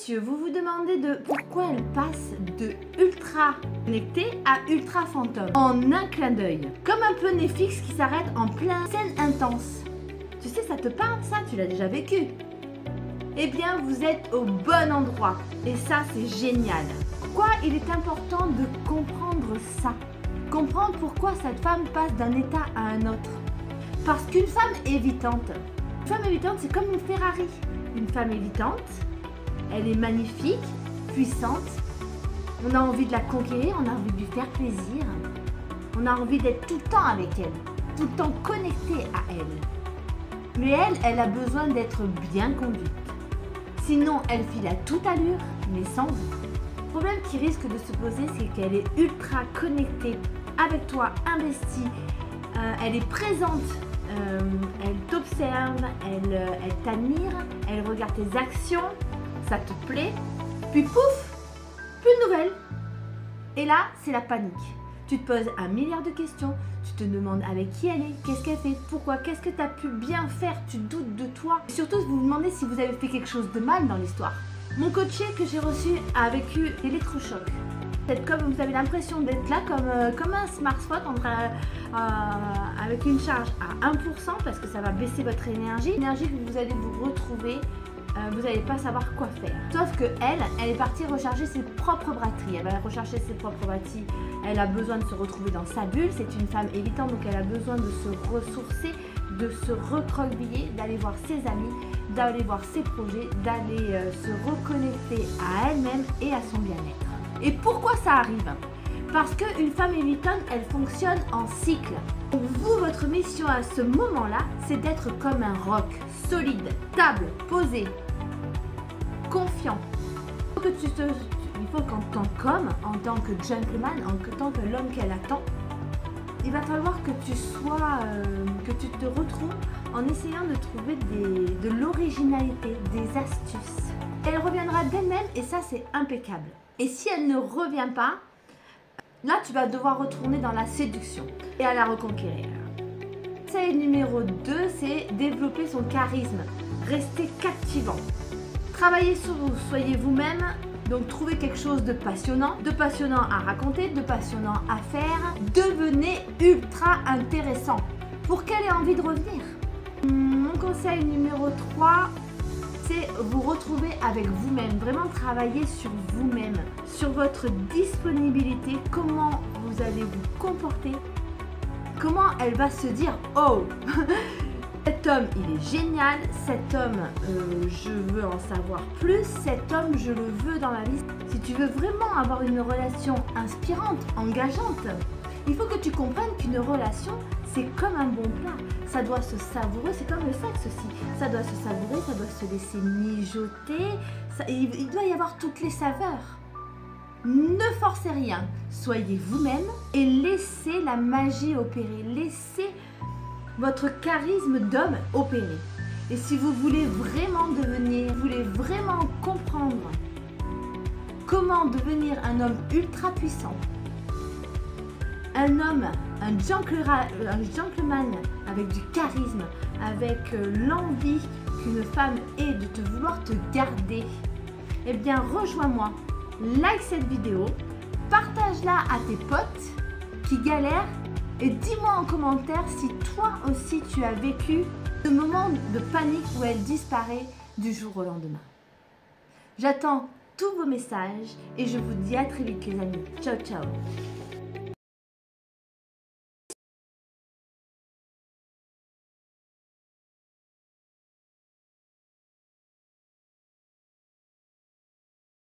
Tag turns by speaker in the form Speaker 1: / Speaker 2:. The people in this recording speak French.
Speaker 1: messieurs, vous vous demandez de pourquoi elle passe de ultra connectée à ultra fantôme en un clin d'œil. Comme un peu Netflix qui s'arrête en plein scène intense. Tu sais, ça te parle ça? Tu l'as déjà vécu? Eh bien, vous êtes au bon endroit. Et ça, c'est génial. Pourquoi il est important de comprendre ça? Comprendre pourquoi cette femme passe d'un état à un autre. Parce qu'une femme évitante, c'est comme une Ferrari. Une femme évitante, elle est magnifique, puissante. On a envie de la conquérir, on a envie de lui faire plaisir. On a envie d'être tout le temps avec elle, tout le temps connecté à elle. Mais elle a besoin d'être bien conduite. Sinon, elle file à toute allure, mais sans vous. Le problème qui risque de se poser, c'est qu'elle est ultra connectée avec toi, investie. Elle est présente. Elle t'observe, elle t'admire, elle regarde tes actions, ça te plaît, puis pouf, plus de nouvelles. Et là, c'est la panique. Tu te poses 1 milliard de questions, tu te demandes avec qui elle est, qu'est-ce qu'elle fait, pourquoi, qu'est-ce que tu as pu bien faire, tu doutes de toi. Et surtout, vous vous demandez si vous avez fait quelque chose de mal dans l'histoire. Mon coaché que j'ai reçu a vécu l'électrochoc. Comme vous avez l'impression d'être là comme un smartphone avec une charge à 1% parce que ça va baisser votre énergie. L'énergie que vous allez vous retrouver, vous n'allez pas savoir quoi faire. Sauf que elle est partie recharger ses propres batteries. Elle va recharger ses propres batteries. Elle a besoin de se retrouver dans sa bulle. C'est une femme évitante, donc elle a besoin de se ressourcer, de se recroqueviller, d'aller voir ses amis, d'aller voir ses projets, d'aller se reconnecter à elle-même et à son bien-être. Et pourquoi ça arrive? Parce qu'une femme évitante, elle fonctionne en cycle. Donc vous, votre mission à ce moment-là, c'est d'être comme un roc, solide, stable, posé, confiant. Il faut qu'en tant qu'homme, en tant que gentleman, en tant que l'homme qu'elle attend, il va falloir que tu te retrouves en essayant de trouver de l'originalité, des astuces. Elle reviendra d'elle-même et ça, c'est impeccable. Et si elle ne revient pas, là, tu vas devoir retourner dans la séduction et à la reconquérir. Conseil numéro 2, c'est développer son charisme. Restez captivant. Travaillez sur vous, soyez vous-même. Donc, trouvez quelque chose de passionnant à raconter, de passionnant à faire. Devenez ultra intéressant pour qu'elle ait envie de revenir. Mon conseil numéro 3, c'est vous retrouver avec vous-même, vraiment travailler sur vous-même, sur votre disponibilité, comment vous allez vous comporter, comment elle va se dire « Oh, cet homme, il est génial, cet homme, je veux en savoir plus, cet homme, je le veux dans ma vie. » Si tu veux vraiment avoir une relation inspirante, engageante, il faut que tu comprennes qu'une relation, c'est comme un bon plat. Ça doit se savourer, c'est comme le sexe aussi. Ça doit se savourer, ça doit se laisser mijoter. Il doit y avoir toutes les saveurs. Ne forcez rien. Soyez vous-même et laissez la magie opérer. Laissez votre charisme d'homme opérer. Et si vous voulez vraiment comprendre comment devenir un homme ultra puissant, un gentleman avec du charisme, avec l'envie qu'une femme ait de te vouloir te garder, eh bien rejoins-moi, like cette vidéo, partage-la à tes potes qui galèrent et dis-moi en commentaire si toi aussi tu as vécu ce moment de panique où elle disparaît du jour au lendemain. J'attends tous vos messages et je vous dis à très vite les amis. Ciao ciao.